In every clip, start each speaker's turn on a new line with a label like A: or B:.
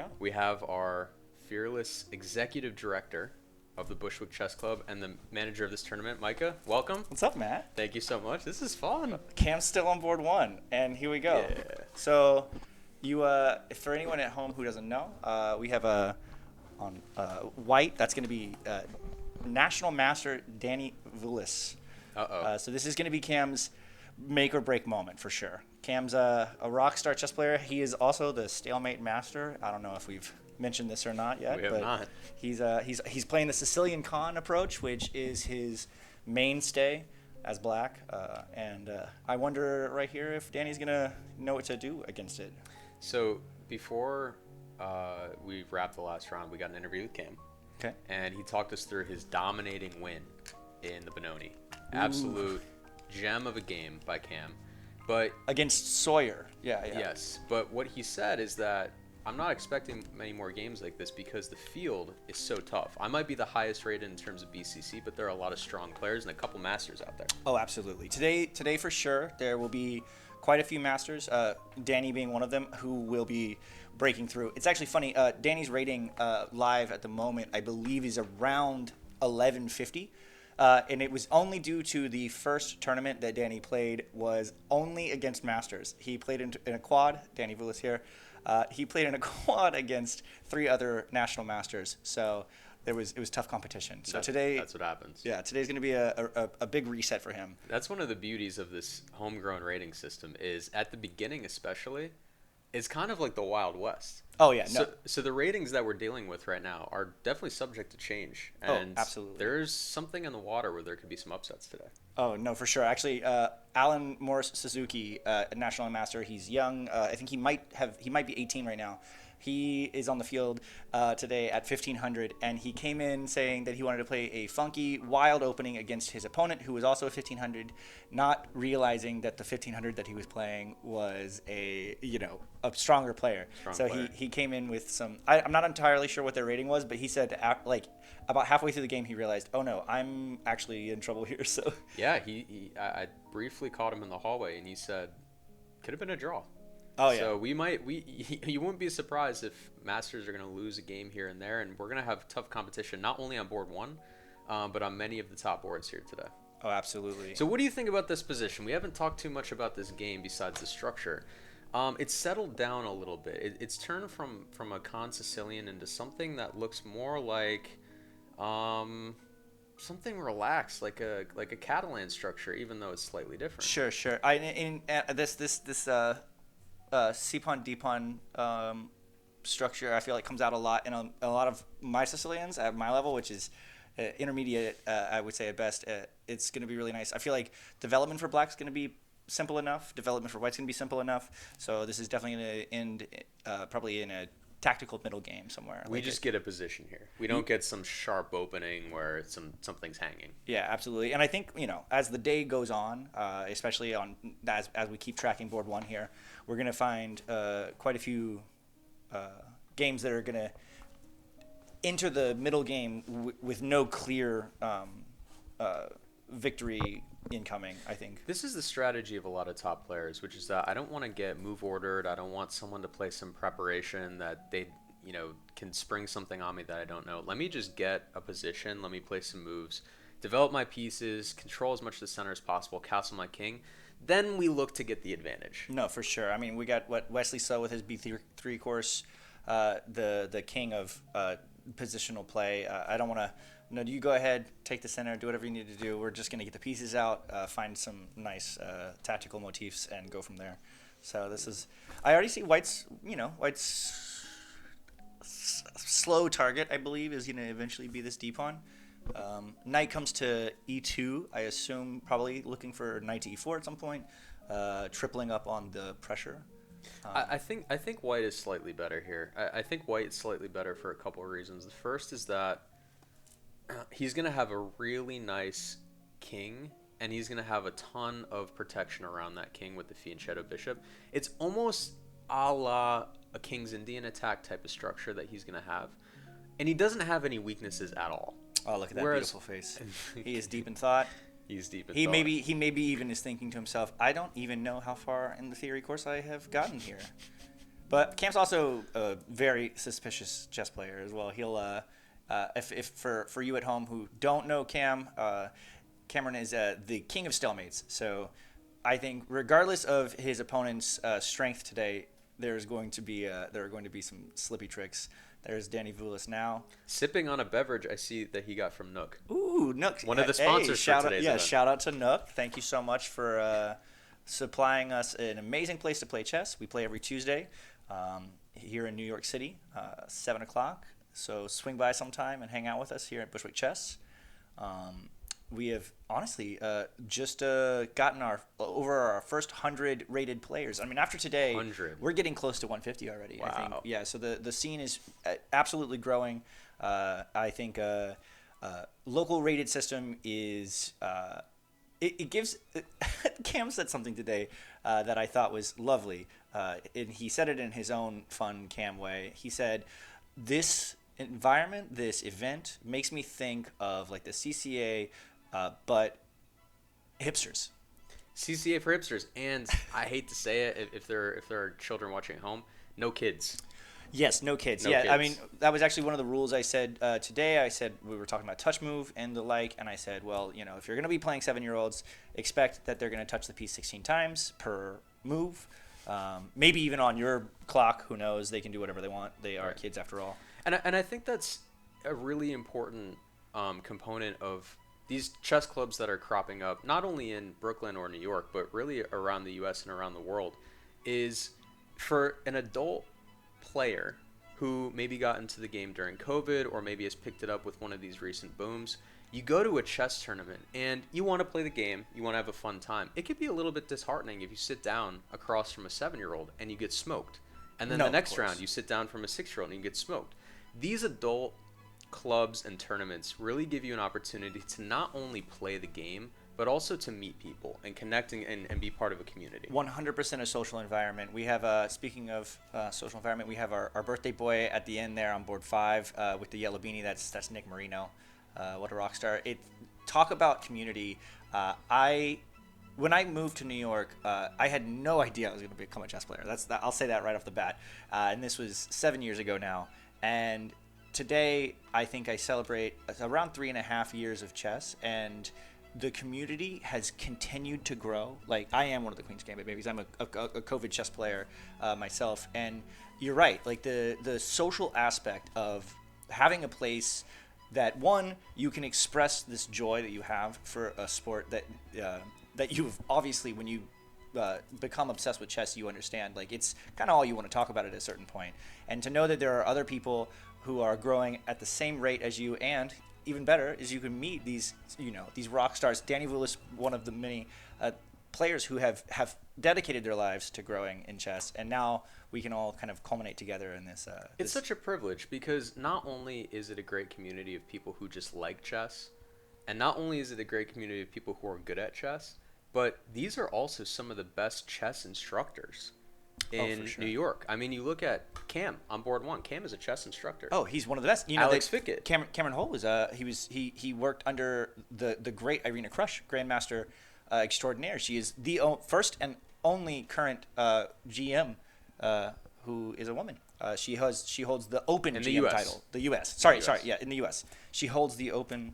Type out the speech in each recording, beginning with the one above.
A: go.
B: We have our fearless executive director of the Bushwick Chess Club and the manager of this tournament, Micah. Welcome.
A: What's up, Matt?
B: Thank you so much. This is fun.
A: Cam's still on board one, and here we go.
B: Yeah.
A: So, for anyone at home who doesn't know, we have on white. That's going to be National Master Danny Vulis. So this is going to be Cam's make or break moment for sure. Cam's a rock star chess player. He is also the stalemate master. I don't know if we've mentioned this or not yet.
B: We have
A: but
B: not.
A: He's playing the Sicilian Khan approach, which is his mainstay as black. And I wonder right here if Danny's gonna know what to do against it.
B: So before we wrapped the last round, we got an interview with Cam.
A: Okay.
B: And he talked us through his dominating win in the Benoni. Absolute gem of a game by Cam. But
A: Against Sawyer. Yeah.
B: yes, but what he said is that I'm not expecting many more games like this because the field is so tough. I might be the highest rated in terms of BCC, but there are a lot of strong players and a couple masters out there.
A: Oh, absolutely. Today for sure, there will be quite a few masters, Danny being one of them, who will be breaking through. It's actually funny. Danny's rating live at the moment, I believe, is around 1150. And it was only due to the first tournament that Danny played was only against masters. He played in a quad, Danny Vulis here. He played in a quad against 3 other national masters. So it was tough competition. So
B: that's what happens.
A: Yeah, today's going to be a big reset for him.
B: That's one of the beauties of this homegrown rating system is at the beginning especially, it's kind of like the Wild West.
A: Oh, yeah. No.
B: So the ratings that we're dealing with right now are definitely subject to change.
A: Oh,
B: And
A: absolutely.
B: there's something in the water where there could be some upsets today.
A: Oh, no, for sure. Actually, Alan Morris Suzuki, a national master, he's young. I think he might be 18 right now. He is on the field today at 1500, and he came in saying that he wanted to play a funky, wild opening against his opponent, who was also a 1500, not realizing that the 1500 that he was playing was a stronger player. He came in with some. I'm not entirely sure what their rating was, but he said about halfway through the game he realized, oh no, I'm actually in trouble here. So
B: Yeah, I briefly caught him in the hallway, and he said, could have been a draw.
A: Oh yeah.
B: So you wouldn't be surprised if Masters are going to lose a game here and there, and we're going to have tough competition not only on board one, but on many of the top boards here today.
A: Oh, absolutely.
B: So what do you think about this position? We haven't talked too much about this game besides the structure. It's settled down a little bit. It's turned from a Khan Sicilian into something that looks more like something relaxed, like a Catalan structure, even though it's slightly different.
A: Sure. This C-pawn, D-pawn structure, I feel like comes out a lot in a lot of my Sicilians at my level, which is intermediate, I would say at best. It's going to be really nice. I feel like development for black is going to be simple enough. Development for white's going to be simple enough. So this is definitely going to end probably in a tactical middle game somewhere.
B: We just get a position here. We don't get some sharp opening where something's hanging.
A: Yeah, absolutely. And I think, as the day goes on, especially as we keep tracking board one here, we're going to find quite a few games that are going to enter the middle game with no clear victory incoming, I think.
B: This is the strategy of a lot of top players, which is that I don't want to get move ordered. I don't want someone to play some preparation that they, can spring something on me that I don't know. Let me just get a position. Let me play some moves, develop my pieces, control as much of the center as possible, castle my king. Then we look to get the advantage.
A: No, for sure. I mean, we got what Wesley saw with his B3 course, the king of positional play. I don't want to. No, you go ahead, take the center, do whatever you need to do. We're just going to get the pieces out, find some nice tactical motifs, and go from there. So this is. I already see White's. Slow target, I believe, is going to eventually be this d-pawn. Knight comes to e2. I assume probably looking for knight to e4 at some point, tripling up on the pressure.
B: I think white is slightly better here. I think white is slightly better for a couple of reasons. The first is that he's going to have a really nice king, and he's going to have a ton of protection around that king with the fianchetto bishop. It's almost a la a King's Indian attack type of structure that he's going to have. And he doesn't have any weaknesses at all.
A: Oh, look at that beautiful face. He is deep in thought.
B: He's deep in
A: He
B: thought.
A: maybe even is thinking to himself, I don't even know how far in the theory course I have gotten here. But Cam's also a very suspicious chess player as well. He'll if for you at home who don't know Cam, Cameron is the king of stalemates. So I think regardless of his opponent's strength today, there are going to be some slippy tricks. There's Danny Vulis now.
B: Sipping on a beverage I see that he got from Nook.
A: Ooh, Nook.
B: One of the sponsors
A: shout
B: for today's
A: out,
B: event.
A: shout out to Nook. Thank you so much for supplying us an amazing place to play chess. We play every Tuesday here in New York City, 7 o'clock. So swing by sometime and hang out with us here at Bushwick Chess. We have honestly just gotten over our first 100 rated players. I mean, after today,
B: 100.
A: we're getting close to 150 already.
B: Wow.
A: I think. Yeah. So the scene is absolutely growing. I think local rated system is it gives. Cam said something today that I thought was lovely, and he said it in his own fun Cam way. He said, "This environment, this event makes me think of like the CCA." But hipsters.
B: CCA for hipsters, and I hate to say it if there are children watching at home, no kids.
A: Yes, no kids.
B: No
A: yeah,
B: kids.
A: I mean that was actually one of the rules I said today. I said we were talking about touch move and the like, and I said, well, if you're going to be playing 7-year-olds, expect that they're going to touch the piece 16 times per move. Maybe even on your clock. Who knows? They can do whatever they want. They are kids after all.
B: And I think that's a really important component of these chess clubs that are cropping up, not only in Brooklyn or New York, but really around the U.S. and around the world, is for an adult player who maybe got into the game during COVID or maybe has picked it up with one of these recent booms. You go to a chess tournament and you want to play the game, you want to have a fun time. It could be a little bit disheartening if you sit down across from a 7-year-old and you get smoked. And then the next round you sit down from a 6-year-old and you get smoked. These adult clubs and tournaments really give you an opportunity to not only play the game, but also to meet people and connecting and be part of a community.
A: 100% a social environment. We have, speaking of social environment, we have our birthday boy at the end there on board 5 with the yellow beanie. That's Nick Marino. What a rock star. Talk about community. When I moved to New York, I had no idea I was going to become a chess player. I'll say that right off the bat. And this was 7 years ago now. And today, I think I celebrate around 3.5 years of chess, and the community has continued to grow. Like, I am one of the Queen's Gambit babies. I'm a COVID chess player myself, and you're right. Like, the social aspect of having a place that, one, you can express this joy that you have for a sport that you've obviously, when you become obsessed with chess, you understand. Like, it's kind of all you want to talk about at a certain point. And to know that there are other people who are growing at the same rate as you, and even better is you can meet these rock stars. Danny Vulis, one of the many players who have dedicated their lives to growing in chess, and now we can all kind of culminate together in this.
B: It's such a privilege because not only is it a great community of people who just like chess, and not only is it a great community of people who are good at chess, but these are also some of the best chess instructors in New York. I mean, you look at Cam on board 1. Cam is a chess instructor.
A: Oh, he's one of the best.
B: Alex Fickett.
A: Cameron Holt was he worked under the great Irina Krush, Grandmaster extraordinaire. She is the first and only current GM who is a woman. She holds the Open
B: in
A: GM
B: the US.
A: title. The U.S. Sorry, in the U.S. She holds the Open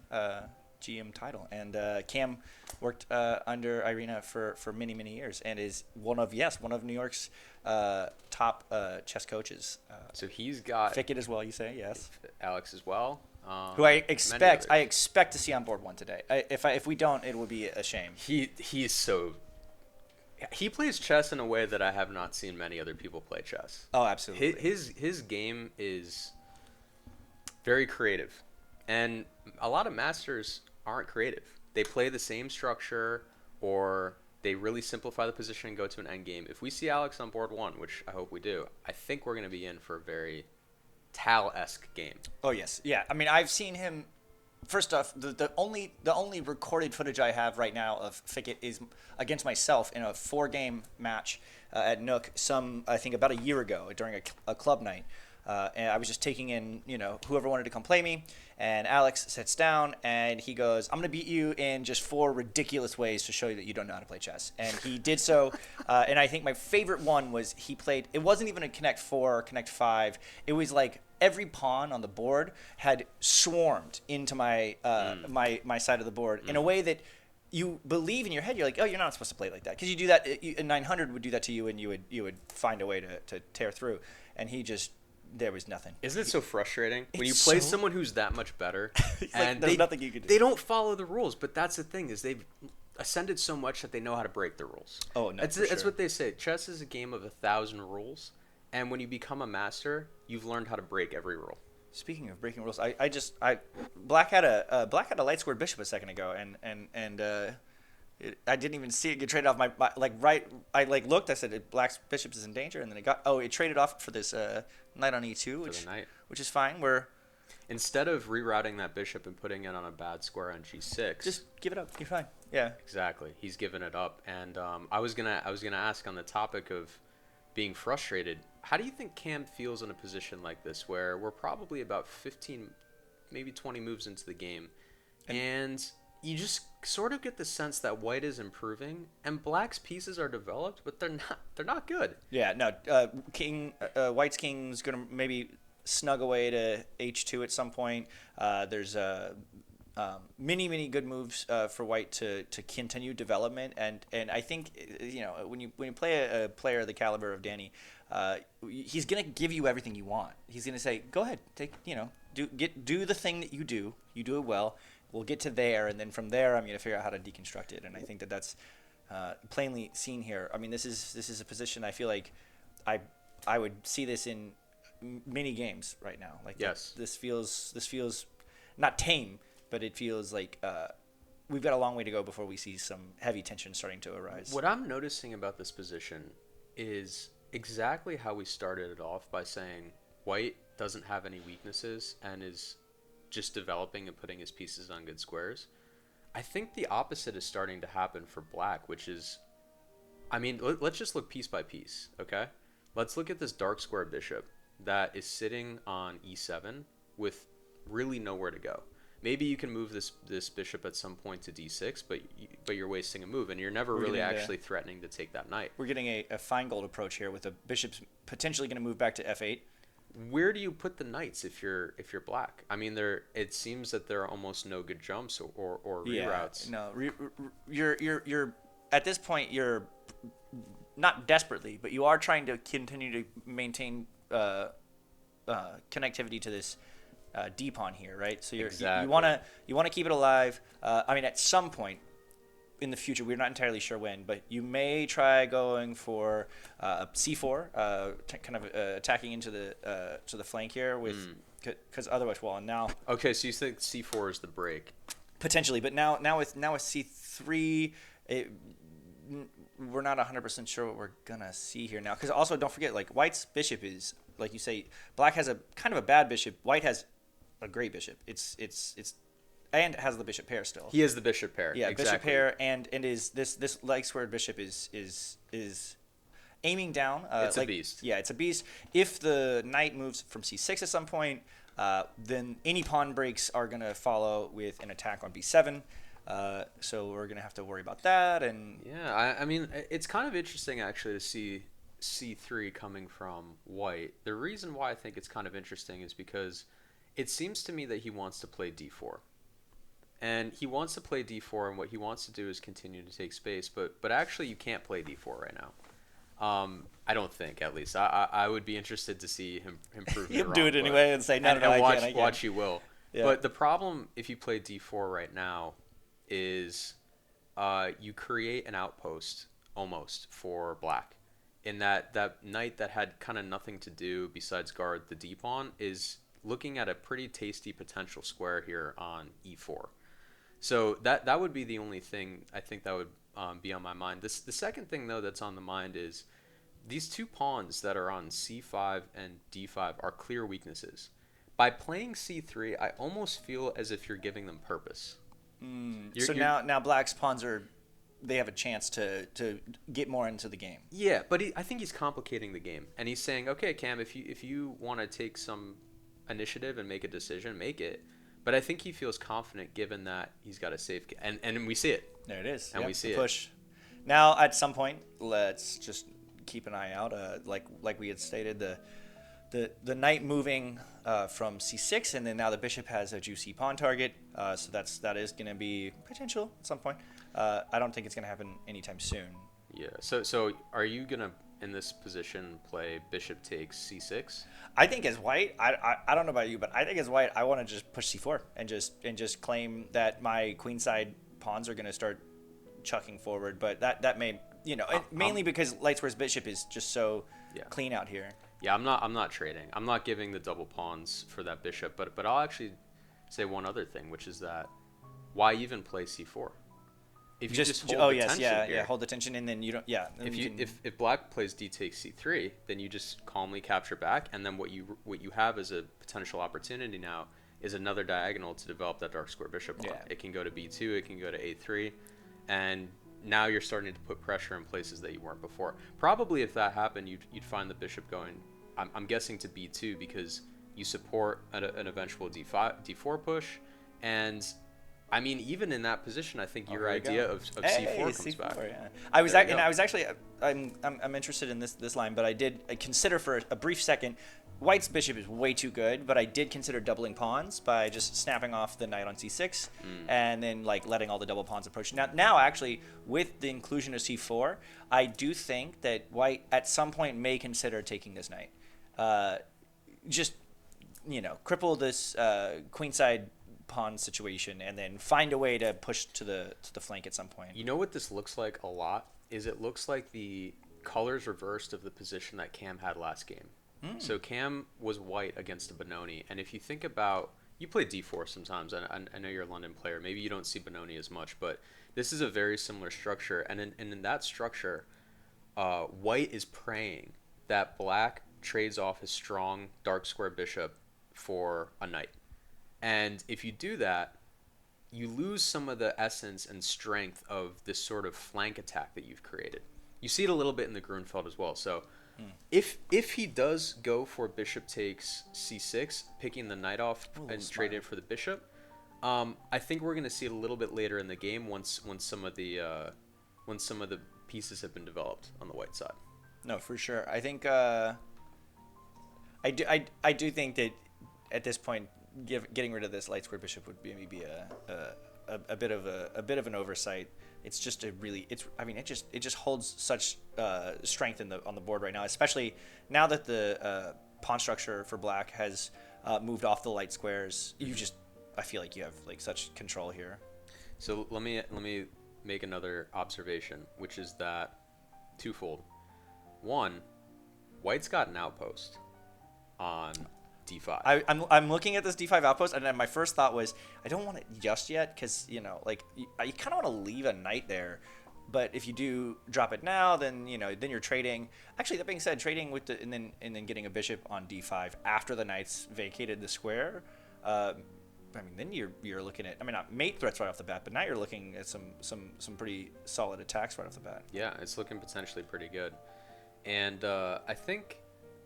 A: GM title, and Cam worked under Irina for many years, and is one of New York's top chess coaches.
B: So he's got
A: Fickett as well. You say yes.
B: Alex as well.
A: Who I expect to see on board 1 today. If we don't, it would be a shame.
B: He plays chess in a way that I have not seen many other people play chess.
A: Oh, absolutely.
B: His game is very creative, and a lot of masters aren't creative. They play the same structure, or they really simplify the position and go to an end game. If we see Alex on board 1, which I hope we do, I think we're going to be in for a very Tal-esque game.
A: Oh yes, yeah. I mean, I've seen him. First off, the only recorded footage I have right now of Fickett is against myself in a 4-game match at Nook. I think about a year ago during a club night. and I was just taking in, whoever wanted to come play me. And Alex sits down and he goes, "I'm gonna beat you in just 4 ridiculous ways to show you that you don't know how to play chess." And he did so. And I think my favorite one was he played. It wasn't even a Connect 4 or Connect 5. It was like every pawn on the board had swarmed into my my side of the board in a way that you believe in your head. You're like, oh, you're not supposed to play like that, because you do that. A 900 would do that to you, and you would find a way to tear through. And he just, there was nothing.
B: Isn't it so frustrating when you
A: It's
B: play
A: so-
B: someone who's that much better
A: Like, there's nothing you can do.
B: They don't follow the rules, but that's the thing, is they've ascended so much that they know how to break the rules.
A: Oh, no,
B: That's
A: for
B: that's
A: sure.
B: what they say. Chess is a game of 1,000 rules, and when you become a master, you've learned how to break every rule.
A: Speaking of breaking rules, Black had a light squared bishop a second ago, and I didn't even see it get traded off. I looked. I said Black's bishop is in danger, and then it traded off for this knight on e2,
B: For the knight.
A: which is fine. We're
B: Instead of rerouting that bishop and putting it on a bad square on g6,
A: just give it up. You're fine. Yeah.
B: exactly, he's given it up. And I was gonna ask, on the topic of being frustrated, how do you think Cam feels in a position like this, where we're probably about 15, maybe 20 moves into the game, and you just sort of get the sense that White is improving and Black's pieces are developed, but they're not good.
A: Yeah. No. White's king's gonna maybe snug away to h2 at some point. There's many good moves for White to continue development, and I think when you play a player of the caliber of Danny, he's gonna give you everything you want. He's gonna say, go ahead, do the thing that you do it well. We'll get to there, and then from there I'm gonna figure out how to deconstruct it. And I think that's plainly seen here. I mean, this is a position I feel like I would see this in many games right now. Like,
B: Yes.
A: this feels not tame, but it feels like we've got a long way to go before we see some heavy tension starting to arise.
B: What I'm noticing about this position is exactly how we started it off, by saying White doesn't have any weaknesses and is just developing and putting his pieces on good squares. I think the opposite is starting to happen for Black, which is, I mean, let's just look piece by piece, okay? Let's look at this dark square bishop that is sitting on e7 with really nowhere to go. Maybe you can move this bishop at some point to d6, but you're wasting a move, and you're never really actually threatening to take that knight.
A: We're getting a Feingold approach here, with the bishop's potentially going to move back to f8.
B: Where do you put the knights if you're Black? I mean, it seems that there are almost no good jumps or reroutes.
A: No, you're at this point, you're not desperately, but you are trying to continue to maintain connectivity to this D pawn here, right? So
B: Exactly.
A: you want to keep it alive. I mean, at some point in the future, we're not entirely sure when, but you may try going for c4, kind of attacking into the to the flank here, with because otherwise, well, now
B: Okay, so you think c4 is the break?
A: potentially, but now with c3, we're not 100% sure what we're gonna see here now. Because also, don't forget, like, White's bishop is, like you say, Black has a kind of a bad bishop. White has a great bishop. It's and has the bishop pair still.
B: He has the bishop pair.
A: Yeah,
B: exactly.
A: bishop pair, and is this light squared bishop is aiming down.
B: It's a beast.
A: Yeah, it's a beast. If the knight moves from c6 at some point, then any pawn breaks are gonna follow with an attack on b7. So we're gonna have to worry about that. And
B: Yeah, I mean, it's kind of interesting actually to see c3 coming from White. The reason why I think it's kind of interesting is because it seems to me that he wants to play d4. And he wants to play d4, and what he wants to do is continue to take space. But actually, you can't play d4 right now. I don't think, at least. I would be interested to see him prove me
A: he'll
B: wrong.
A: do it
B: but-
A: anyway and say, no,
B: and,
A: no,
B: and
A: I can't.
B: watch you will.
A: Yeah.
B: But the problem, if you play d4 right now, is you create an outpost almost for Black. In that knight that had kind of nothing to do besides guard the d pawn is looking at a pretty tasty potential square here on e4. So that would be the only thing I think that would be on my mind. The second thing, though, that's on the mind is these two pawns that are on c5 and d5 are clear weaknesses. By playing c3, I almost feel as if you're giving them purpose.
A: So now Black's pawns they have a chance to get more into the game.
B: Yeah, but I think he's complicating the game, and he's saying, okay, Cam, if you want to take some initiative and make a decision, make it. But I think he feels confident given that he's got a safe, and we see it.
A: There it is.
B: And we see
A: the
B: it.
A: push. Now, at some point, let's just keep an eye out. Like we had stated, the knight moving from c6, and then now the bishop has a juicy pawn target. So that is going to be potential at some point. I don't think it's going to happen anytime soon.
B: Yeah. So are you gonna in this position play bishop takes c6?
A: I think as white, I don't know about you, but I think as white, I want to just push c4 and just claim that my queenside pawns are going to start chucking forward. But that may, mainly because light square's bishop is just so clean out here.
B: Yeah, I'm not trading. I'm not giving the double pawns for that bishop. But I'll actually say one other thing, which is that why even play c4? If you just hold the tension here,
A: hold the tension, and then you don't. Yeah.
B: If black plays d takes c3, then you just calmly capture back, and then what you have as a potential opportunity now is another diagonal to develop that dark square bishop pawn. It can go to b2, it can go to a3, and now you're starting to put pressure in places that you weren't before. Probably if that happened, you'd find the bishop going, I'm guessing, to b2 because you support an eventual d4 push, and I mean, even in that position, I think your idea of c4 comes
A: C4,
B: back.
A: Yeah. I was actually I'm interested in this line, but I consider for a brief second, white's bishop is way too good, but I did consider doubling pawns by just snapping off the knight on c6 and then letting all the double pawns approach. Now actually with the inclusion of c4, I do think that white at some point may consider taking this knight. Just cripple this queenside pawn situation and then find a way to push to the flank at some point.
B: You know what this looks like a lot is it looks like the colors reversed of the position that Cam had last game. So Cam was white against a Benoni, and if you think about, you play d4 sometimes, and I know you're a London player, maybe you don't see Benoni as much, but this is a very similar structure, and in that structure, white is praying that black trades off his strong dark square bishop for a knight. And if you do that, you lose some of the essence and strength of this sort of flank attack that you've created. You see it a little bit in the Grunfeld as well. So if he does go for bishop takes c6, picking the knight off and trading it for the bishop, I think we're going to see it a little bit later in the game once some of the pieces have been developed on the white side.
A: No, for sure. I think I do think that at this point, getting rid of this light square bishop would be maybe a bit of an oversight. It's just it just holds such strength on the board right now, especially now that the pawn structure for black has moved off the light squares. I feel like you have such control here.
B: So let me make another observation, which is that twofold. One, white's got an outpost on d5.
A: I'm looking at this d5 outpost, and then my first thought was I don't want it just yet because you kind of want to leave a knight there, but if you do drop it now, then then you're trading. Actually, that being said, trading with and then getting a bishop on d5 after the knight's vacated the square. Then you're looking at not mate threats right off the bat, but now you're looking at some pretty solid attacks right off the bat.
B: Yeah, it's looking potentially pretty good, and I think.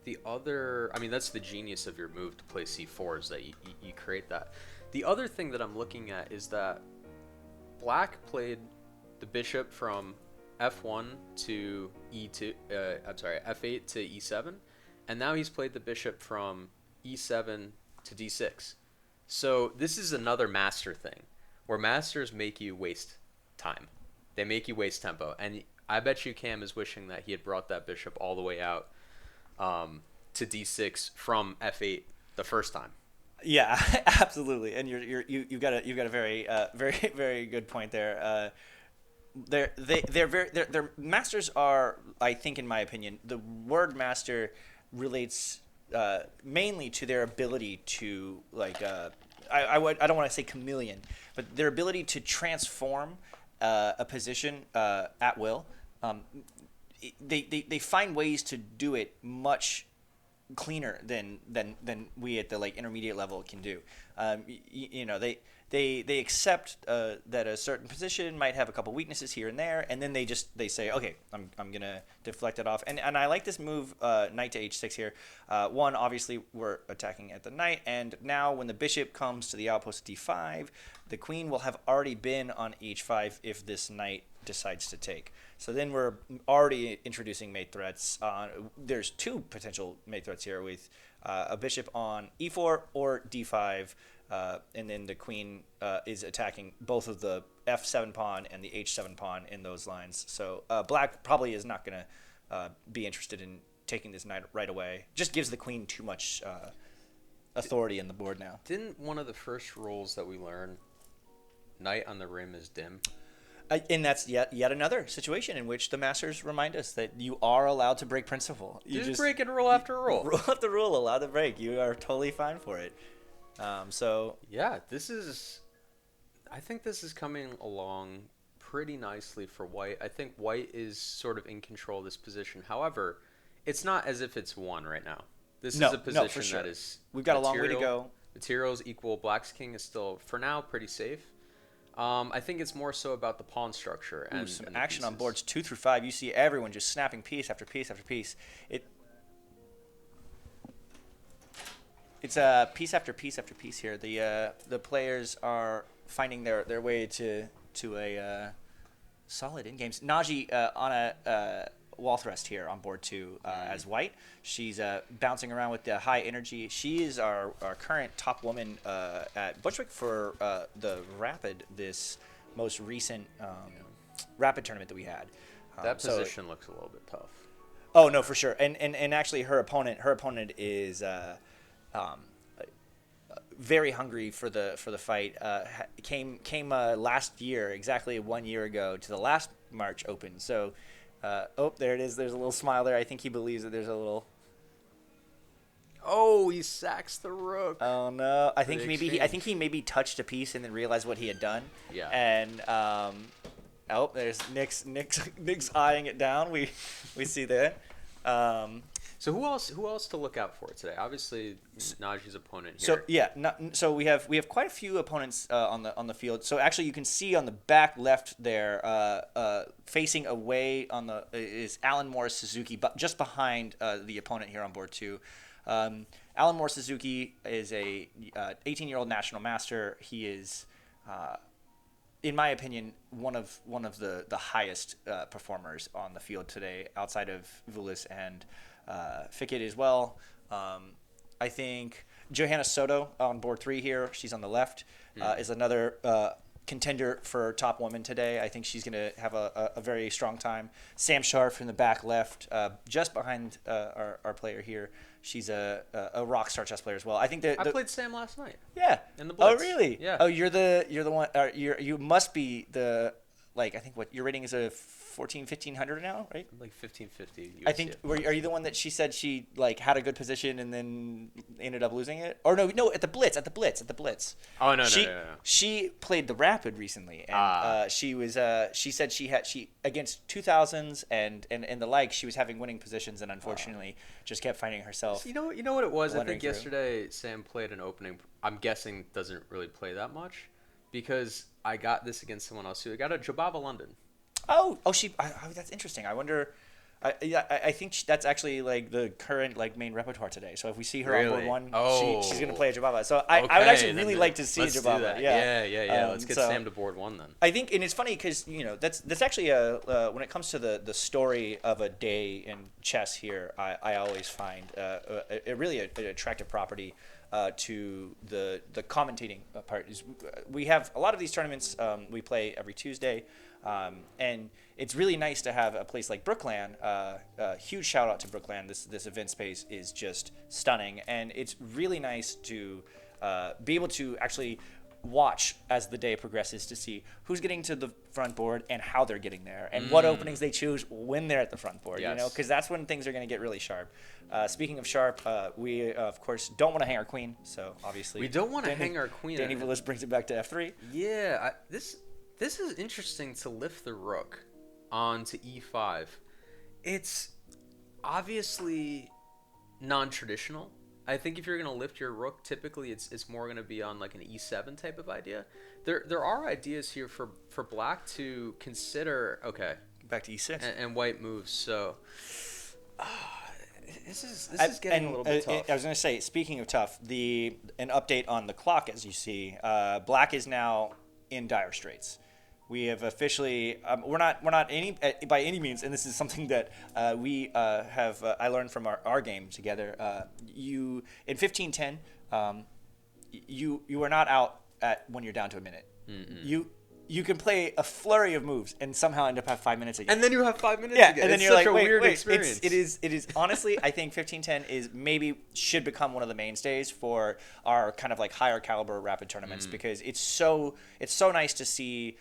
B: That's the genius of your move to play c4 is that you create that. The other thing that I'm looking at is that black played the bishop from f1 to f8 to e7, and now he's played the bishop from e7 to d6. So this is another master thing, where masters make you waste time. They make you waste tempo, and I bet you Cam is wishing that he had brought that bishop all the way out to d6 from f8 the first time.
A: Yeah, absolutely, and you've got a very very very good point there. Their masters are, I think, in my opinion, the word master relates mainly to their ability to I don't want to say chameleon, but their ability to transform a position at will. They find ways to do it much cleaner than we at the like intermediate level can do. You know, they accept that a certain position might have a couple weaknesses here and there, and then they say, okay, I'm gonna deflect it off. And I like this move, knight to h6 here. One, obviously we're attacking at the knight, and now when the bishop comes to the outpost d5, the queen will have already been on h5 if this knight decides to take. So then we're already introducing mate threats. There's two potential mate threats here with a bishop on e4 or d5, and then the queen is attacking both of the f7 pawn and the h7 pawn in those lines. So black probably is not going to be interested in taking this knight right away. Just gives the queen too much authority in the board now.
B: Didn't one of the first rules that we learned, knight on the rim is dim?
A: And that's yet another situation in which the masters remind us that you are allowed to break principle. You
B: just breaking rule after rule.
A: Rule after rule, allowed to break. You are totally fine for it. So
B: yeah, I think this is coming along pretty nicely for white. I think white is sort of in control of this position. However, it's not as if it's won right now. This is a position
A: for sure.
B: that is
A: we've got a long way to go.
B: Materials equal. Black's king is still, for now, pretty safe. I think it's more so about the pawn structure and
A: some
B: and
A: action on
B: pieces.
A: boards 2 through 5. You see everyone just snapping piece after piece after piece. It's piece after piece after piece here. The players are finding their way to a solid in games. Naji on a wall thrust here on board 2 as white. She's bouncing around with the high energy. She is our current top woman at Bushwick for the Rapid, this most recent Rapid tournament that we had.
B: That position looks a little bit tough.
A: Oh no, for sure. And actually her opponent is very hungry for the fight. Came last year, exactly 1 year ago, to the last March Open. So oh, there it is. There's a little smile there. I think he believes that there's a little.
B: Oh, he sacks the rook.
A: Oh no! I think he maybe touched a piece and then realized what he had done.
B: Yeah.
A: And oh, there's Nick's eyeing it down. We see that.
B: So who else to look out for today? Obviously, Naji's opponent here.
A: So yeah, so we have quite a few opponents on the field. So actually, you can see on the back left there, facing away is Alan Morris Suzuki, but just behind the opponent here on board 2. Alan Morris Suzuki is a 18-year-old national master. He is, in my opinion, one of the highest performers on the field today, outside of Vulis and Fickett as well. I think Johanna Soto on board 3 here, she's on the left, is another contender for top woman today. I think she's going to have a very strong time. Sam Sharf in the back left, just behind our player here. She's a rock star chess player as well. I think that
B: I played Sam last night.
A: Yeah.
B: In the Blitz.
A: Oh really?
B: Yeah.
A: Oh, you're the one. You must be the, like, I think what your rating is a 1500 now, right?
B: Like 1550.
A: I think are you the one that she said she like had a good position and then ended up losing it? Or no, at the Blitz.
B: Oh no,
A: She played the Rapid recently, and she said she against 2000s and the like, she was having winning positions and unfortunately just kept finding herself.
B: You know what it was? I think
A: through.
B: yesterday Sam played an opening. I'm guessing doesn't really play that much, because I got this against someone else who got a Jobava London.
A: Oh, that's interesting. I wonder. I think that's actually like the current like main repertoire today. So if we see her on board 1, she's gonna play a Jababa. So I would actually really like to see a Jababa.
B: Yeah. Let's get Sam to board 1 then.
A: I think, and it's funny because that's actually when it comes to the story of a day in chess here, I always find a really an attractive property to the commentating part. Is we have a lot of these tournaments we play every Tuesday. And it's really nice to have a place like Brookland. Huge shout out to Brookland. This event space is just stunning, and it's really nice to be able to actually watch as the day progresses to see who's getting to the front board and how they're getting there, and what openings they choose when they're at the front board.
B: Yes.
A: Because that's when things are going to get really sharp. Speaking of sharp, we of course don't want to hang our queen. So obviously
B: we don't want to hang our queen.
A: Danny Willis brings it back to f3.
B: Yeah, This is interesting to lift the rook onto e5. It's obviously non-traditional. I think if you're gonna lift your rook, typically it's more gonna be on like an e7 type of idea. There are ideas here for black to consider. Okay,
A: Back to e6.
B: and white moves. So this is getting a little bit tough.
A: I was going to say, speaking of tough, an update on the clock, as you see, black is now in dire straits. We have officially we're not by any means, and this is something that we have I learned from our game together. You in 15-10, you are not out when you're down to a minute.
B: Mm-mm.
A: You can play a flurry of moves and somehow end up have 5 minutes again.
B: And then you have 5 minutes
A: yeah,
B: again.
A: and then
B: it's
A: you're
B: such
A: like,
B: a
A: wait,
B: weird
A: wait.
B: experience.
A: It is honestly, I think 15-10 is should become one of the mainstays for our kind of like higher caliber rapid tournaments because it's so nice to see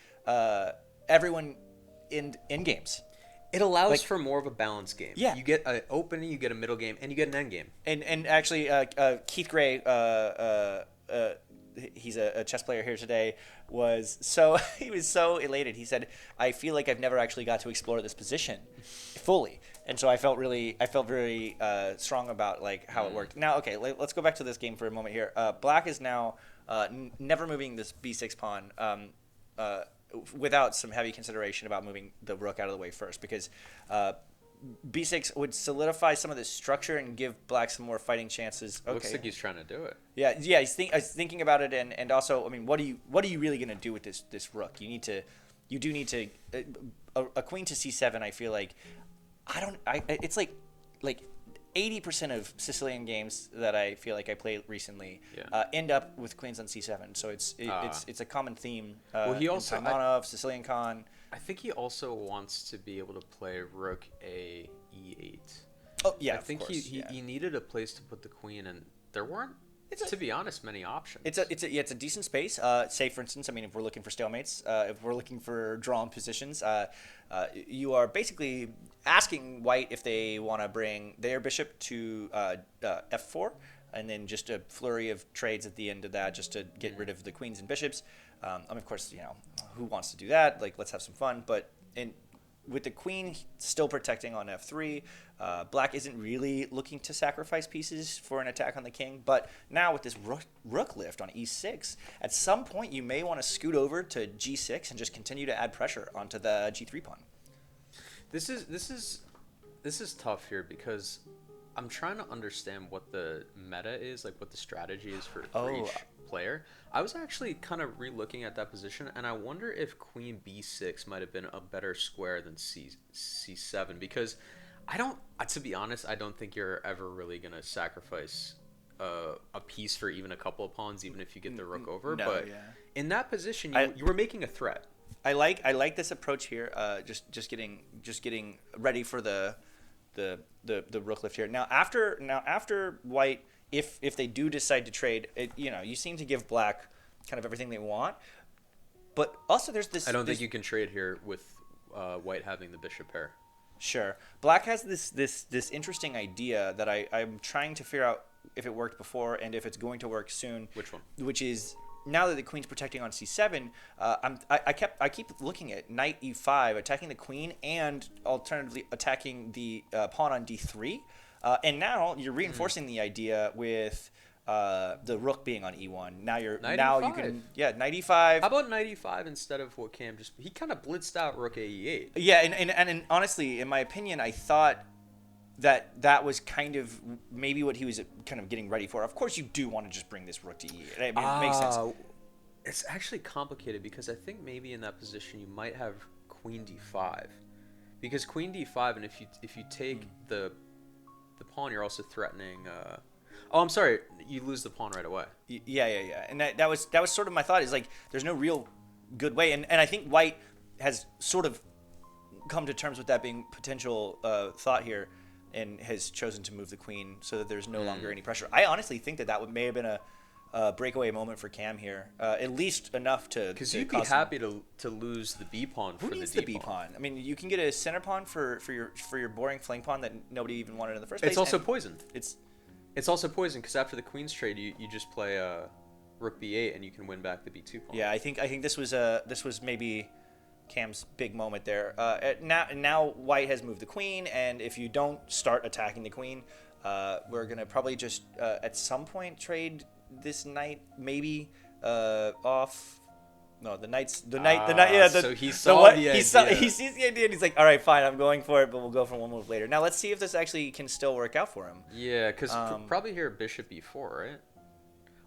A: everyone in games.
B: It allows for more of a balanced game.
A: Yeah.
B: You get an opening, you get a middle game, and you get an end game.
A: And actually, Keith Gray, he's a chess player here today, he was so elated. He said, "I feel like I've never actually got to explore this position fully," and so I felt very strong about like how it worked. Now, okay, let's go back to this game for a moment here. Black is now never moving this b6 pawn. Without some heavy consideration about moving the rook out of the way first, because b6 would solidify some of the structure and give black some more fighting chances. Okay.
B: Looks like he's trying to do it.
A: Yeah. I was thinking about it, and also, I mean, what are you really gonna do with this rook? You do need to a queen to c7. I feel like it's like 80% of Sicilian games that I feel like I played recently end up with queens on c7. So it's a common theme.
B: Well, he also
A: Taimanov, Sicilian Khan.
B: I think he also wants to be able to play rook a e8.
A: Oh yeah,
B: I think he needed a place to put the queen, and there weren't, to be honest, many options.
A: It's a decent space. Say for instance, I mean, if we're looking for stalemates, if we're looking for drawn positions, you are basically asking white if they want to bring their bishop to f4, and then just a flurry of trades at the end of that, just to get rid of the queens and bishops. Of course, who wants to do that? Like, let's have some fun. But with the queen still protecting on f3, black isn't really looking to sacrifice pieces for an attack on the king. But now with this rook lift on e6, at some point you may want to scoot over to g6 and just continue to add pressure onto the g3 pawn.
B: This is tough here because I'm trying to understand what the meta is, like what the strategy is for each player. I was actually kind of re-looking at that position, and I wonder if queen b6 might have been a better square than c7, because to be honest, I don't think you're ever really going to sacrifice a piece for even a couple of pawns, even if you get the rook over.
A: No,
B: but in that position, you were making a threat.
A: I like this approach here. Just getting ready for the rook lift here. Now after white, if they do decide to trade, you seem to give black kind of everything they want, but also there's this.
B: I don't think you can trade here with white having the bishop pair.
A: Sure, black has this interesting idea that I'm trying to figure out if it worked before and if it's going to work soon.
B: Which one?
A: Which is, now that the queen's protecting on c7, I keep looking at knight e5, attacking the queen, and alternatively attacking the pawn on d3. And now you're reinforcing the idea with the rook being on e1. Now you can knight e5.
B: How about knight e5 instead of what Cam just? He kind of blitzed out rook a e8.
A: Yeah, and honestly, in my opinion, I thought that was kind of maybe what he was kind of getting ready for. Of course, you do want to just bring this rook to e8. I mean, it makes sense.
B: It's actually complicated because I think maybe in that position you might have queen d5, because queen d5, and if you take the pawn, you're also threatening. I'm sorry, you lose the pawn right away.
A: Yeah, and that was sort of my thought. Is like there's no real good way, and I think white has sort of come to terms with that being potential thought here, and has chosen to move the queen so that there's no longer any pressure. I honestly think that may have been a breakaway moment for Cam here, at least enough to.
B: Because you'd be happy to lose the b pawn for the d pawn.
A: Who needs the b pawn? I mean, you can get a center pawn for your boring flank pawn that nobody even wanted in the first place.
B: It's also poisoned.
A: It's
B: also poisoned because after the queen's trade, you just play rook b8 and you can win back the b2 pawn.
A: Yeah, I think this was maybe Cam's big moment there. Now white has moved the queen, and if you don't start attacking the queen, We're gonna probably just at some point trade this knight maybe off. No, the knight. Yeah,
B: so he
A: the
B: saw
A: what?
B: the
A: He saw.
B: idea.
A: He sees the idea and he's like, all right, fine, I'm going for it, but we'll go for one move later. Now let's see if this actually can still work out for him.
B: Yeah, because
A: Um,
B: probably here bishop b4, right?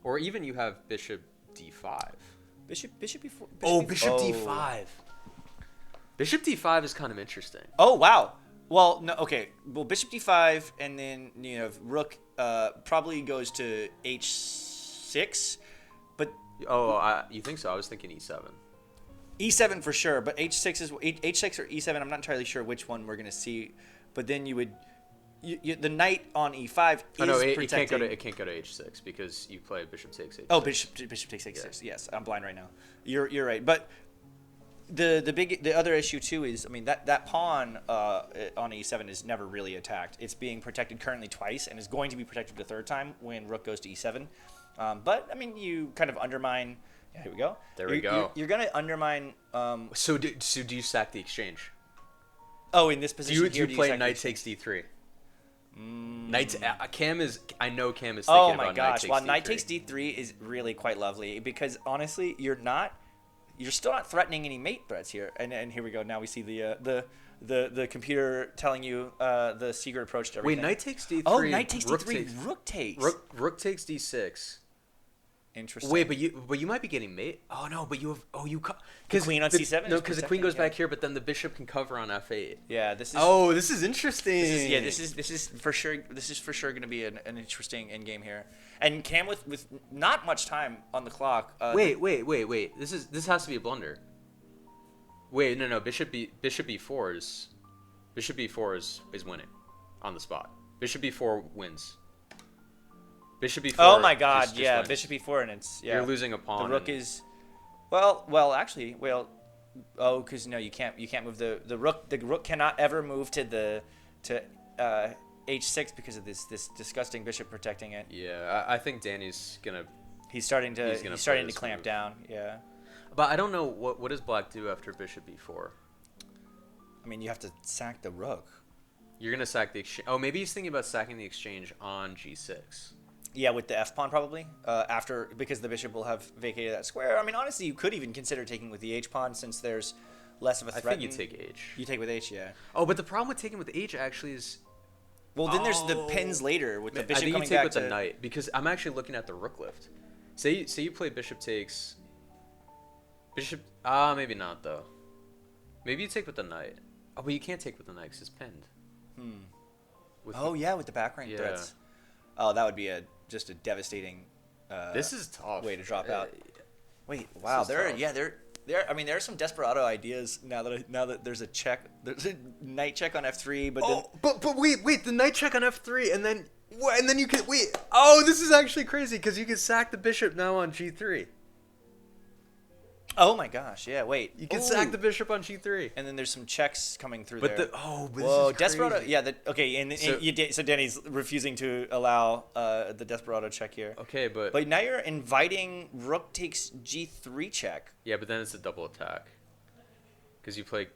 B: Or even you have bishop d5.
A: Bishop before.
B: Bishop d5. Bishop d5 is kind of interesting.
A: Oh wow. Well, no. Okay. Well, bishop d5, and then rook probably goes to h6, but
B: You think so? I was thinking e7.
A: e7 for sure. But h6 h6 or e7. I'm not entirely sure which one we're gonna see. But then you would, the knight on e5 is
B: Oh no, it
A: protecting.
B: can't go to h6 because you play bishop takes h6.
A: Oh, bishop takes h6.
B: Yeah.
A: Yes, I'm blind right now. You're right. But the other issue too is, I mean, that pawn on e7 is never really attacked. It's being protected currently twice and is going to be protected the third time when rook goes to e7. But I mean, you kind of undermine. Yeah, here we go.
B: There we go.
A: You're gonna undermine.
B: So do you sack the exchange?
A: Oh, in this
B: Do
A: position
B: you play
A: sack the
B: knight
A: exchange?
B: takes d3? Knight Cam is. I know Cam is thinking
A: Oh
B: about
A: my gosh! Well,
B: knight
A: knight takes d3 is really quite lovely because honestly, you're still not threatening any mate threats here. And here we go. Now we see the computer telling you the secret approach to everything.
B: Wait, knight takes d3.
A: Oh, knight takes
B: rook
A: d3. Rook takes.
B: Rook takes d6.
A: Interesting.
B: Wait, but you might be getting mate. Oh no, but you have because
A: queen on c7
B: No,
A: is
B: because the queen
A: protecting,
B: goes
A: yeah.
B: back here, but then the bishop can cover on f8.
A: Yeah, this is.
B: Oh, this is interesting.
A: This is for sure. This is for sure going to be an interesting end game here. And Cam with not much time on the clock.
B: Wait. This has to be a blunder. Wait, no. Bishop b4 is winning on the spot. Bishop b4 wins. Bishop b4.
A: Oh my God!
B: just
A: Yeah,
B: wins.
A: bishop e4, and it's
B: You're losing a pawn.
A: The rook
B: and-
A: is, actually, because no, you can't move the rook. The rook cannot ever move to h6 because of this disgusting bishop protecting it.
B: Yeah, I think Danny's gonna.
A: He's starting to
B: play this
A: clamp
B: move.
A: down. Yeah,
B: But I don't know what does Black do after bishop b4.
A: I mean, you have to sack the rook.
B: You're gonna sack the exchange. Oh, maybe he's thinking about sacking the exchange on g6.
A: Yeah, with the f pawn probably after, because the bishop will have vacated that square. I mean, honestly, you could even consider taking with the h pawn since there's less of a threat.
B: I think you take h.
A: You take with h, yeah.
B: Oh, but the problem with taking with h actually is.
A: Well, then there's the pins later with the
B: I
A: bishop
B: think you
A: coming
B: take
A: back
B: with
A: to
B: the knight because I'm actually looking at the rook lift. Say you play bishop takes. Bishop. Maybe not though. Maybe you take with the knight. Oh, but you can't take with the knight because it's pinned. With
A: Oh yeah, with the back rank
B: Yeah.
A: threats. Oh, that would be just a devastating.
B: This is tough.
A: way to drop out. Wait, wow,
B: is
A: there.
B: tough.
A: Yeah, there. I mean, there are some desperado ideas now that there's a check. There's a knight check on f3, but then.
B: but wait, the knight check on f3, and then you can wait. Oh, this is actually crazy because you can sack the bishop now on g3.
A: Oh my gosh! Yeah, wait.
B: You can
A: Ooh.
B: sack the bishop on g3.
A: And then there's some checks coming through
B: But
A: there.
B: but
A: Whoa,
B: this is
A: desperado.
B: crazy.
A: Yeah, okay. And
B: So-
A: so Danny's refusing to allow the desperado check here.
B: Okay, but
A: But now you're inviting rook takes g3 check.
B: yeah, but then it's a double attack because you play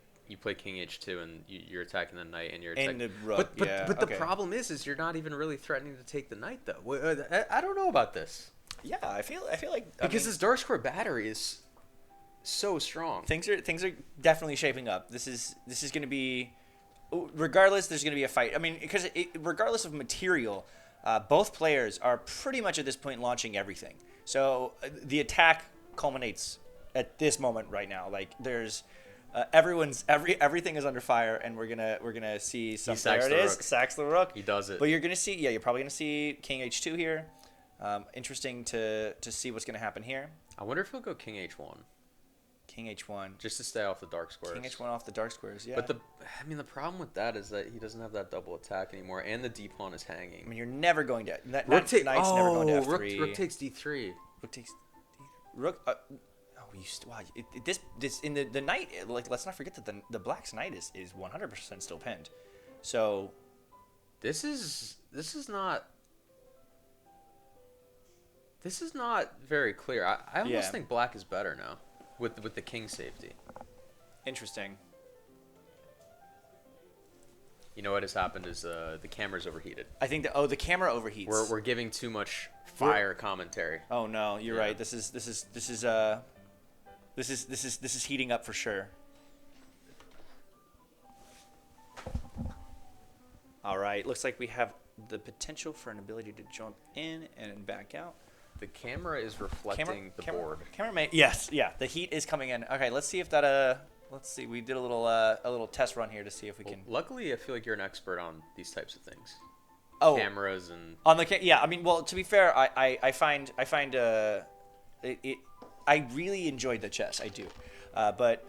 B: king h2 and you're attacking the knight and you're attacking.
A: And the rook,
B: But
A: yeah,
B: the
A: okay.
B: problem is you're not even really threatening to take the knight though. I don't know about this
A: Yeah, I feel like
B: because this dark square battery is so strong.
A: things are definitely shaping up. This is going to be, regardless, there's going to be a fight. I mean, because regardless of material, both players are pretty much at this point launching everything. So the attack culminates at this moment right now. Like there's everything is under fire, and we're gonna see some.
B: sacks
A: There it
B: the
A: is.
B: rook.
A: Sacks the rook.
B: He does it.
A: But you're gonna see, you're probably gonna see king h2 here. Interesting to see what's gonna happen here.
B: I wonder if he'll go king h1
A: King h1.
B: just to stay off the dark squares.
A: King h1 off the dark squares. Yeah.
B: But the problem with that is that he doesn't have that double attack anymore, and the d pawn is hanging.
A: I mean, you're never going to.
B: Rook
A: Knight's never going to f3.
B: rook takes d3.
A: Rook takes. Rook. Wow. This in the knight. Like, let's not forget that the black's knight is 100% still pinned. So.
B: This is not. This is not very clear. I almost
A: Yeah.
B: think black is better now, with the king safety.
A: Interesting.
B: You know what has happened is the camera's overheated.
A: I think the camera overheats.
B: We're giving too much fire commentary.
A: Oh no, you're
B: Yeah.
A: right. This is heating up for sure. All right, looks like we have the potential for an ability to jump in and back out.
B: The camera is reflecting the board.
A: Yes, yeah. The heat is coming in. Okay, let's see if that let's see. We did a little test run here to see if we can.
B: Luckily, I feel like you're an expert on these types of things.
A: Oh,
B: Cameras and
A: on the yeah. I mean, well, to be fair, I find I really enjoyed the chess. I do, but.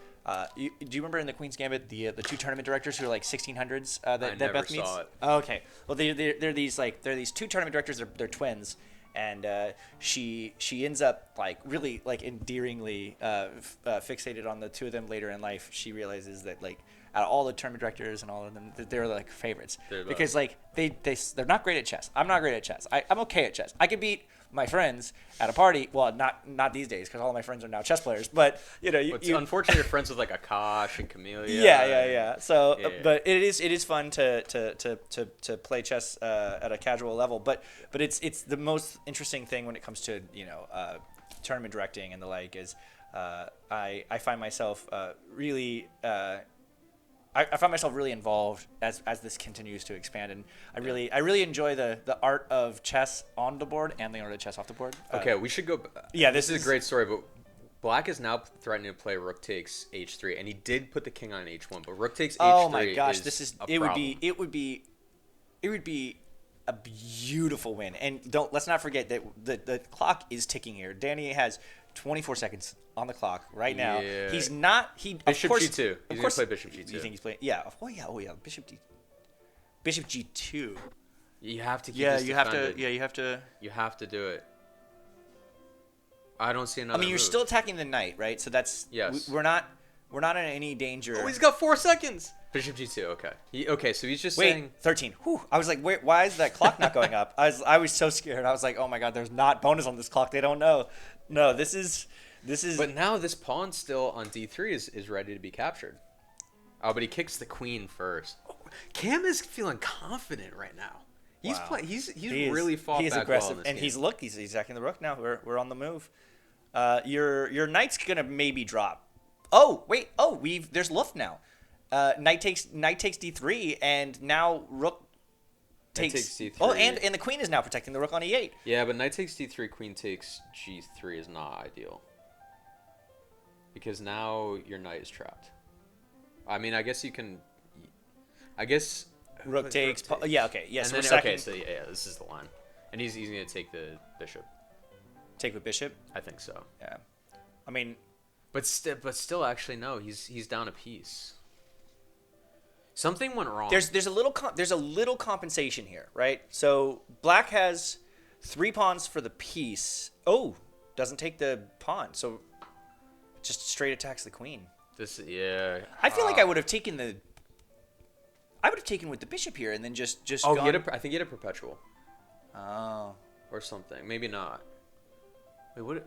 A: Do you remember in the Queen's Gambit the two tournament directors who are like 1600s that
B: never
A: Beth meets?
B: saw it.
A: Oh, okay. Well, they're these two tournament directors. They're twins, and she ends up like really like endearingly fixated on the two of them later in life. She realizes that like out of all the tournament directors and all of them, they're like favorites because like they're not great at chess. I'm not great at chess. I'm okay at chess. I can beat my friends at a party. Well, not these days because all my friends are now chess players. But you know,
B: unfortunately, you're friends with like Akash and Camellia.
A: Yeah. So,
B: Yeah.
A: but it is fun to play chess at a casual level. But it's the most interesting thing when it comes to tournament directing and the like is I find myself really. I find myself really involved as this continues to expand, and I really enjoy the art of chess on the board and the art of chess off the board.
B: Okay, we should go.
A: Yeah,
B: this is a great story, but Black is now threatening to play Rook takes H3, and he did put the king on H1, but Rook takes H3.
A: Oh my gosh,
B: it
A: would be a beautiful win, and let's not forget that the clock is ticking here. Danny has 24 seconds on the clock right now.
B: Yeah.
A: He's not.
B: Bishop
A: of course,
B: G2. He's gonna play Bishop G2.
A: You think he's playing? Yeah. Oh yeah. Bishop G2.
B: You have to keep
A: Yeah,
B: this
A: you have
B: defended.
A: to. Yeah, you have to.
B: You have to do it. I don't see another.
A: I mean, you're
B: move.
A: still attacking the knight, right? So that's
B: Yes.
A: We're not in any danger.
B: Oh, he's got 4 seconds. Bishop G2. Okay. Okay, so he's just saying.
A: 13. Whew. I was like, wait, why is that clock not going up? I was so scared. I was like, oh my god, there's not bonus on this clock. They don't know. No, this is.
B: But now this pawn still on D3 is ready to be captured. Oh, but he kicks the queen first. Oh, Cam is feeling confident right now. He's
A: Wow.
B: He's really fought
A: He is
B: back
A: aggressive,
B: well in this
A: and
B: game.
A: he's attacking the rook now. We're on the move. Your knight's gonna maybe drop. Oh wait. Oh, there's Luft now. Knight takes D3, and now rook takes
B: D3.
A: Oh, and the queen is now protecting the rook on E8.
B: Yeah, but knight takes D3, queen takes G3 is not ideal. Because now your knight is trapped. I mean, I guess you can. I guess.
A: Rook takes. Yeah. Okay. Yes.
B: And
A: Yeah,
B: then,
A: so
B: okay. So yeah, this is the line, and he's gonna take the bishop.
A: take with bishop.
B: I think so.
A: Yeah. I mean,
B: But still, actually, no. He's down a piece. Something went wrong.
A: there's a little compensation here, right? So black has 3 pawns for the piece. Oh, doesn't take the pawn, so just straight attacks the queen.
B: Yeah.
A: I feel like I would have taken with the bishop here and then just
B: Oh,
A: gone.
B: I think he had a perpetual
A: Oh.
B: or something. Maybe not. Wait, what?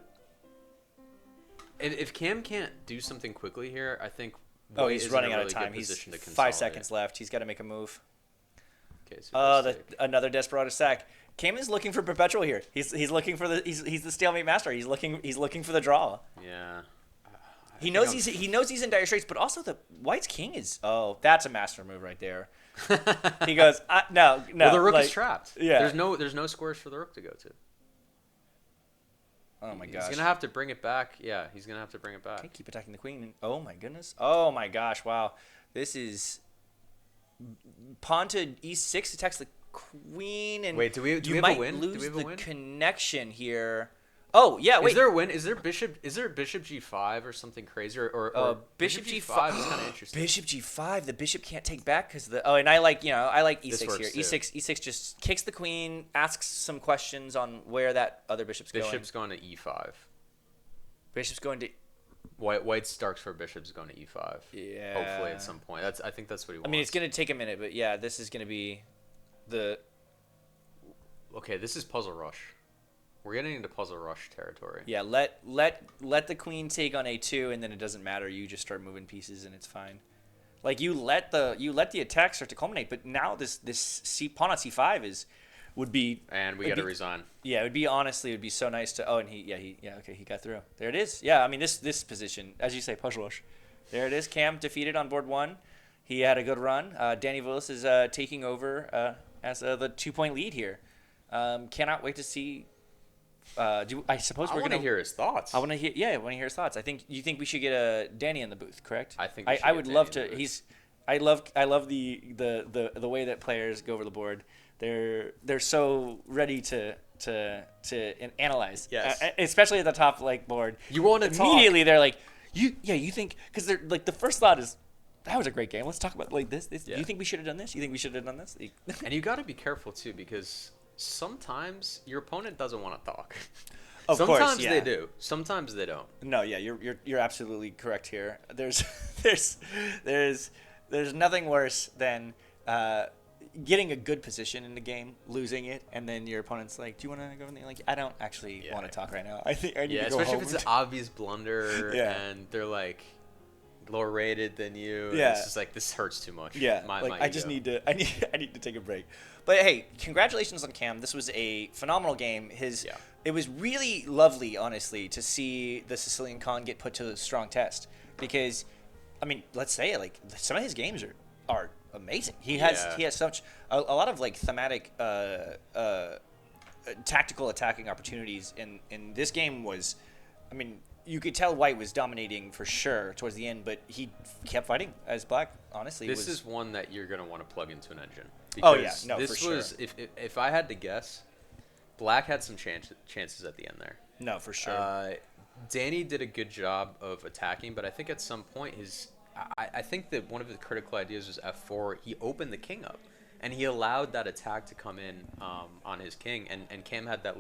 B: And if Cam can't do something quickly here, I think.
A: Oh,
B: White
A: he's
B: is in a
A: running out
B: really
A: of
B: good
A: time. He's
B: position to
A: 5
B: consolidate.
A: seconds left. He's got to make a move.
B: Okay, so
A: Oh,
B: mistake.
A: another Desperado sack. Cam is looking for perpetual here. He's looking for he's the stalemate master. He's looking for the draw.
B: Yeah.
A: He knows he's in dire straits, but also the White's king is. Oh, that's a master move right there. He goes, no.
B: Well, the rook
A: like,
B: is trapped.
A: yeah.
B: There's no squares for the rook to go to.
A: Oh my gosh.
B: He's gonna have to bring it back. Yeah, he's gonna have to bring it back.
A: Okay, keep attacking the queen. Oh my goodness. Oh my gosh. Wow. This is pawn to e6 attacks the queen, and
B: Wait, do we have
A: you
B: a
A: might
B: win? Do
A: lose
B: we have a
A: the
B: win?
A: connection here. Oh yeah. Wait.
B: Is there a win? Is there bishop G5 or something crazy or
A: Bishop
B: G5
A: G5
B: is kind of interesting.
A: Bishop G5. The bishop can't take back because the. Oh, and I like E6
B: This
A: here.
B: works too.
A: E6 just kicks the queen, asks some questions on where that other bishop's going.
B: Bishop's going to E5.
A: Bishop's going to.
B: White's darks for bishop's going to E5.
A: Yeah.
B: Hopefully at some point. I think that's what he wants.
A: I mean, it's gonna take a minute, but yeah, this is gonna be the.
B: Okay, this is puzzle rush. We're getting into puzzle rush territory.
A: Yeah, let the queen take on A2, and then it doesn't matter. You just start moving pieces, and it's fine. Like you let the attack start to culminate, but now this pawn on c5 would be
B: And we
A: it'd
B: got to
A: be-
B: resign.
A: Yeah, it would be honestly, it would be so nice to. Oh, and okay, he got through. There it is. Yeah, I mean this position, as you say, puzzle. There it is. Cam defeated on board 1. He had a good run. Danny Willis is taking over as the 2-point lead here. Cannot wait to see. I suppose
B: I
A: we're
B: want
A: gonna
B: to hear his thoughts.
A: I want to hear. Yeah, I want to hear his thoughts. I think you think we should get a Danny in the booth, correct?
B: I think we should
A: I
B: get
A: would
B: Danny
A: love
B: in
A: to.
B: the booth.
A: I love the way that players go over the board. They're so ready to analyze.
B: Yes.
A: Especially at the top like board.
B: You want to
A: Immediately they're like, you think, because they're like, the first thought is, that was a great game. Let's talk about like this.
B: Yeah.
A: You think we should have done this? You think we should have done this?
B: And you got to be careful too, because sometimes your opponent doesn't want to talk.
A: Of course,
B: Sometimes
A: yeah.
B: they do. Sometimes they don't.
A: No, yeah, you're absolutely correct here. There's there's nothing worse than getting a good position in the game, losing it, and then your opponent's like, "Do you want to go in there?" Like, I don't actually
B: Yeah.
A: want to talk right now. I think I need
B: Yeah,
A: to go
B: especially
A: home.
B: if it's an obvious blunder
A: Yeah.
B: and they're like lower rated than you. and
A: Yeah.
B: It's just like, this hurts too much.
A: Yeah,
B: My
A: like I just
B: ego.
A: need to. I need to take a break. But hey, congratulations on Cam. This was a phenomenal game.
B: Yeah.
A: It was really lovely, honestly, to see the Sicilian Khan get put to a strong test, because, I mean, let's say it, like, some of his games are amazing. He has
B: Yeah.
A: such a lot of like thematic tactical attacking opportunities in this game. Was, I mean, you could tell White was dominating for sure towards the end, but he kept fighting as Black. Honestly,
B: This is one that you're going to want to plug into an engine.
A: Oh, yeah.
B: Because
A: No,
B: this
A: for
B: was,
A: sure.
B: if I had to guess, Black had some chances at the end there.
A: no, for sure.
B: Danny did a good job of attacking, but I think at some point I think that one of his critical ideas was f4. He opened the king up, and he allowed that attack to come in on his king, and Cam had that